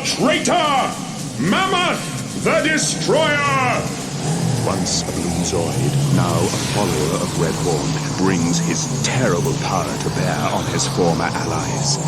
traitor! Mammoth, the destroyer! Once a blue Zoid, now a follower of Red Horn, brings his terrible power to bear on his former allies.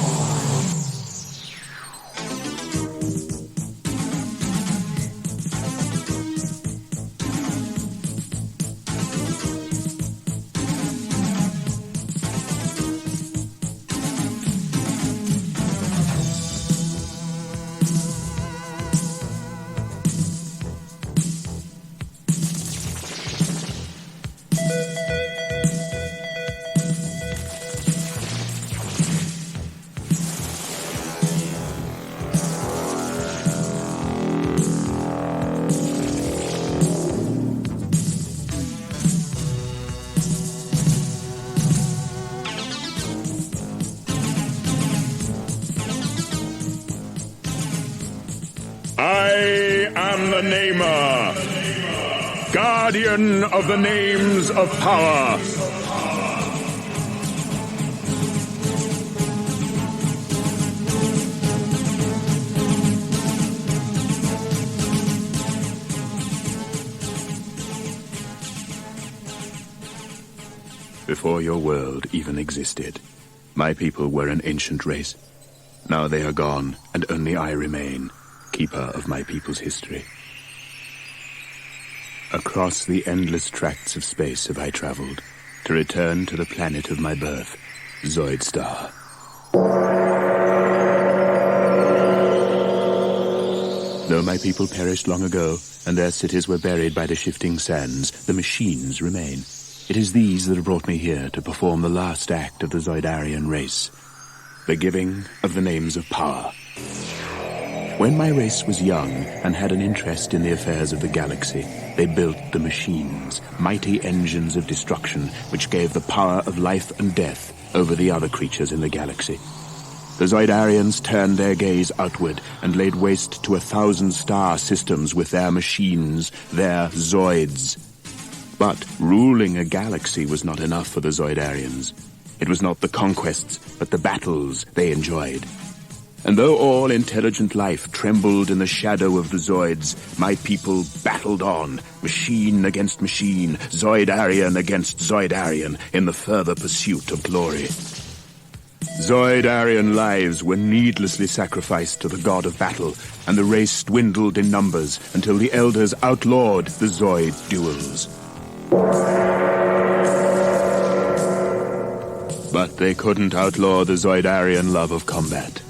I am the Namer, guardian of the names of power. Before your world even existed, my people were an ancient race. Now they are gone, and only I remain, keeper of my people's history. Across the endless tracts of space have I traveled, to return to the planet of my birth, Zoidstar. Though my people perished long ago, and their cities were buried by the shifting sands, the machines remain. It is these that have brought me here to perform the last act of the Zoidarian race, the giving of the names of power. When my race was young and had an interest in the affairs of the galaxy, they built the machines, mighty engines of destruction which gave the power of life and death over the other creatures in the galaxy. The Zoidarians turned their gaze outward and laid waste to 1,000 star systems with their machines, their Zoids. But ruling a galaxy was not enough for the Zoidarians. It was not the conquests, but the battles they enjoyed. And though all intelligent life trembled in the shadow of the Zoids, my people battled on, machine against machine, Zoidarian against Zoidarian, in the further pursuit of glory. Zoidarian lives were needlessly sacrificed to the god of battle, and the race dwindled in numbers until the elders outlawed the Zoid duels. But they couldn't outlaw the Zoidarian love of combat.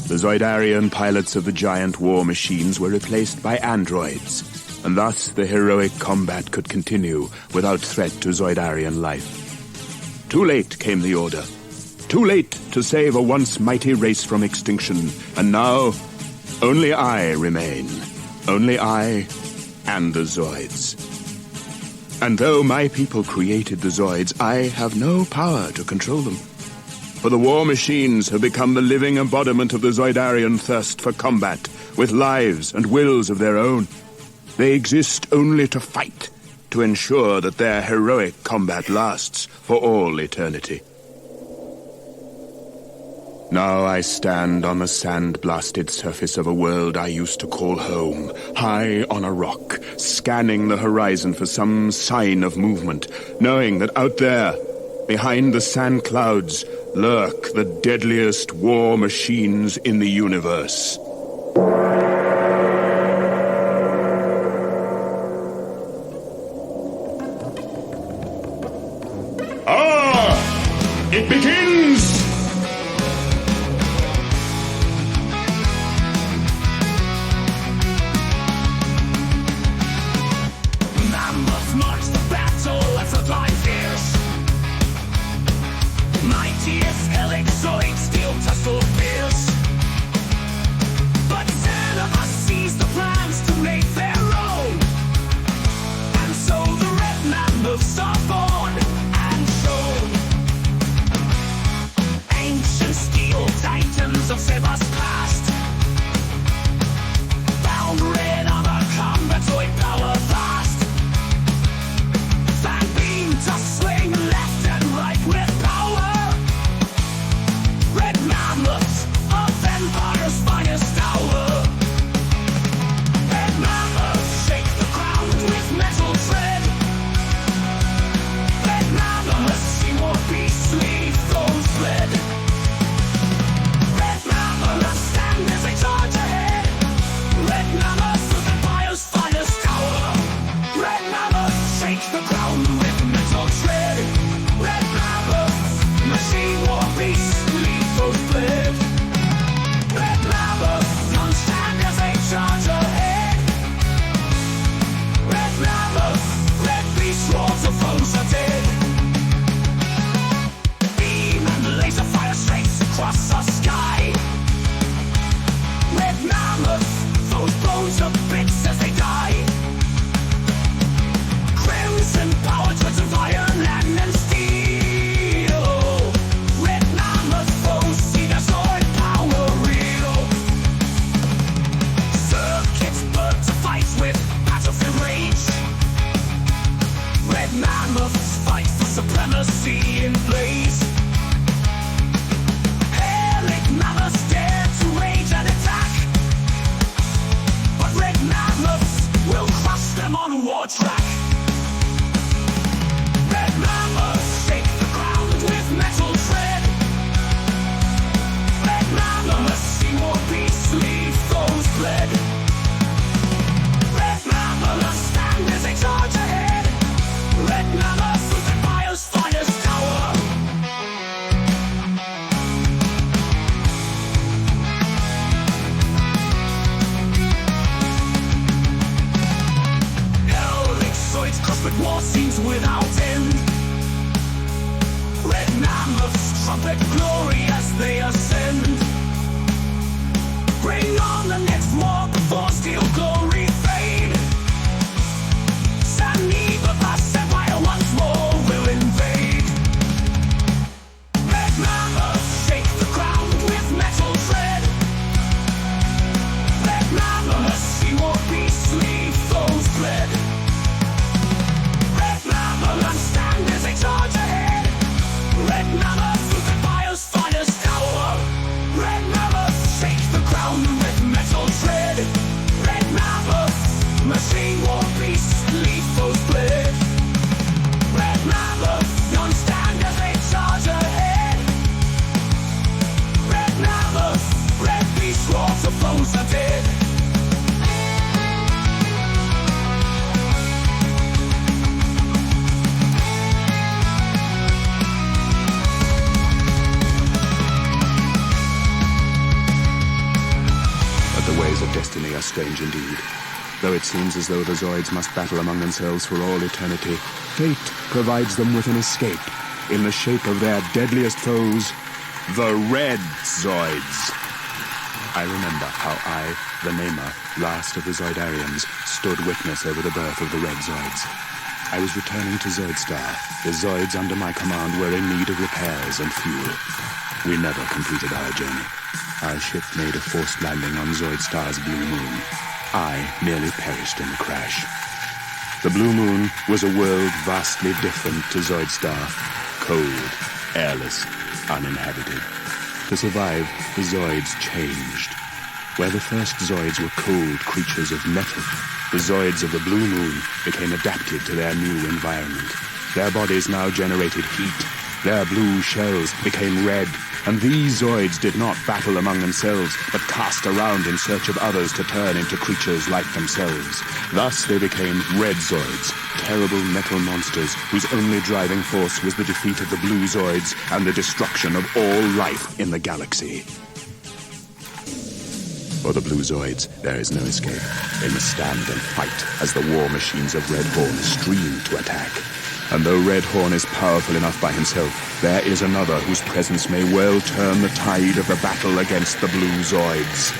The Zoidarian pilots of the giant war machines were replaced by androids, and thus the heroic combat could continue without threat to Zoidarian life. Too late came the order. Too late to save a once mighty race from extinction, and now only I remain. Only I and the Zoids. And though my people created the Zoids, I have no power to control them. For the war machines have become the living embodiment of the Zoidarian thirst for combat, with lives and wills of their own. They exist only to fight, to ensure that their heroic combat lasts for all eternity. Now I stand on the sand-blasted surface of a world I used to call home, high on a rock, scanning the horizon for some sign of movement, knowing that out there, behind the sand clouds, lurk the deadliest war machines in the universe. It begins! Mammoth marks the battle as the line fierce. Mightiest Zoid steel tussle pierce. blown to bits as they die. Crimson power treads of iron and steel. Red Mammoth foes see their Zoid power real. Circuits burnt to fight with battlefield rage. Red Mammoths fight for supremacy in blaze. Hellic Mammoths dare to rage and attack, but Red Mammoths will crush them on a war track. Red Mammoths shake the ground with metal tread. Red Mammoths see more beastly foes bled. Red Mammoths stand as they charge ahead. Red Mammoth with Empire's finest tower. Hellic Zoids cosmic war scenes without end. Red Mammoths trumpet glory as they ascend. Bring on the next war before steel glory fade. Sanibabas Empire once more will invade. Red Mammoths shake the ground with metal tread. Red Mammoths see more beastly foes bled. Red Mammoths stand as they charge ahead. Red Mammoth with Empire's finest tower. Red Mammoth shake the ground with metal tread. Red Mammoth machine war beastly foes bled. Red Mammoth none stand as they charge ahead. Red Mammoth red beast roar to foes are dead. But the ways of destiny are strange indeed. Though it seems as though the Zoids must battle among themselves for all eternity, fate provides them with an escape in the shape of their deadliest foes, the Red Zoids. I remember how I, the Namer, last of the Zoidarians, stood witness over the birth of the Red Zoids. I was returning to Zoidstar. The Zoids under my command were in need of repairs and fuel. We never completed our journey. Our ship made a forced landing on Zoidstar's blue moon. I nearly perished in the crash. The Blue Moon was a world vastly different to Zoidstar. Cold, airless, uninhabited. To survive, the Zoids changed. Where the first Zoids were cold creatures of metal, the Zoids of the Blue Moon became adapted to their new environment. Their bodies now generated heat. Their blue shells became red, and these Zoids did not battle among themselves, but cast around in search of others to turn into creatures like themselves. Thus they became Red Zoids, terrible metal monsters whose only driving force was the defeat of the Blue Zoids and the destruction of all life in the galaxy. For the Blue Zoids, there is no escape. They must stand and fight as the war machines of Red Horn stream to attack. And though Red Horn is powerful enough by himself, there is another whose presence may well turn the tide of the battle against the Blue Zoids.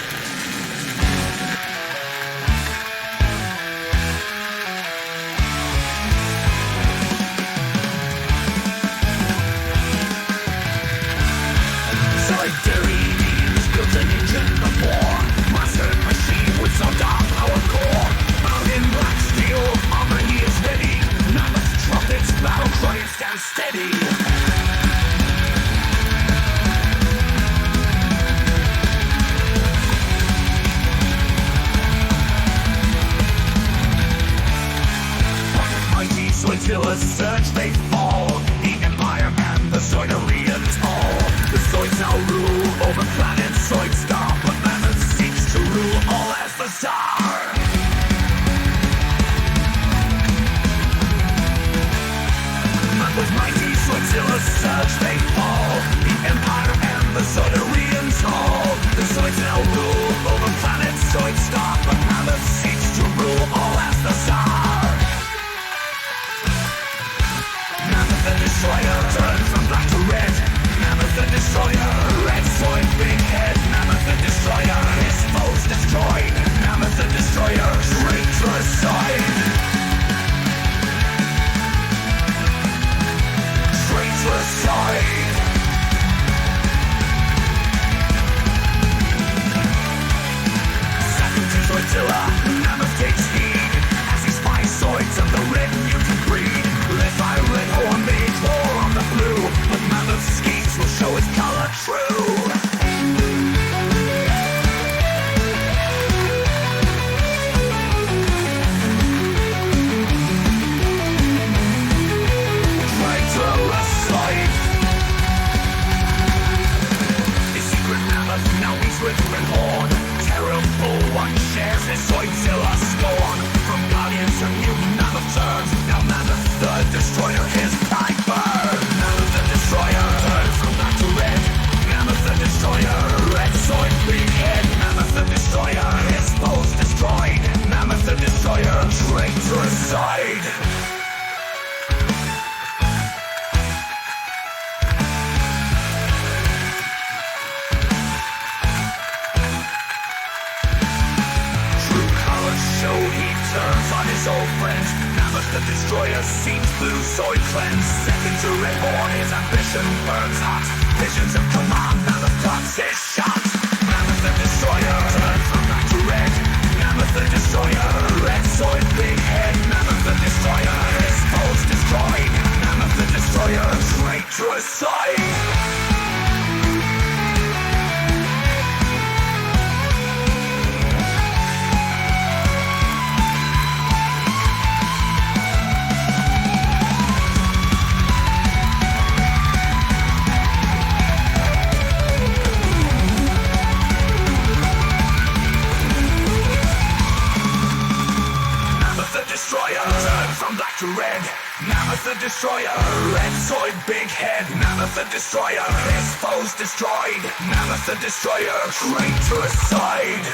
Zoidarians built an engine before, mastered machine with some dark power core. Bound in black steel, armor he is ready. Mammoth trumpets, battle cry and stand steady. Mighty Zoidstar surge, they fall. The Empire and the Zoidarians all. The Zoids now rule over planet Zoidstar, but Mammoth seeks to rule all as the Tsar. With mighty Zoidstar surge, they fall. The Empire and the Zoidarians all. The Zoids now rule over planet Zoidstar, but Mammoth seeks to rule all as the Tsar. Mammoth the Destroyer turns from black to red. Mammoth the Destroyer, red Zoid big head. Mammoth the Destroyer, his foes destroyed. Mammoth the Destroyer. Godzilla, Mammoth takes heed as he spies Zoids of the red mutant breed. Led by red horn mage, war on the blue, but Mammoth's schemes will show his color true. With red horn, terrible one shares his Zoidzilla scorn. From guardians of mutant Mammoth turns, now Mammoth the destroyer, his pride burns. Mammoth the destroyer turns from black to red. Mammoth the destroyer, red Zoid big head. Mammoth the destroyer, his foes destroyed. Mammoth the destroyer, traitoricide. Turns on his old friends. Mammoth the destroyer seems blue Zoid cleanse. Second to red horn, his ambition burns hot. Visions of command, Mammoth ducks his shot. Mammoth the destroyer turns from black to red. Mammoth the destroyer, red Zoid big head. Mammoth the destroyer, his foes destroyed. Mammoth the destroyer, traitoricide. From black to red, Mammoth the destroyer, red Zoid big head. Mammoth the destroyer, his foes destroyed. Mammoth the destroyer, traitoricide.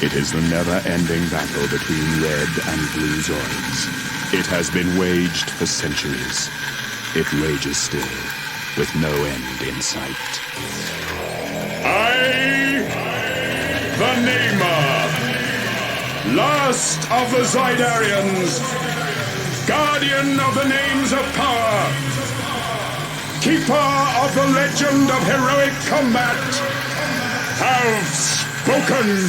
It is the never-ending battle between red and blue Zoids. It has been waged for centuries. It rages still, with no end in sight. I, the Namer, last of the Zoidarians, guardian of the names of power, keeper of the legend of heroic combat, have spoken.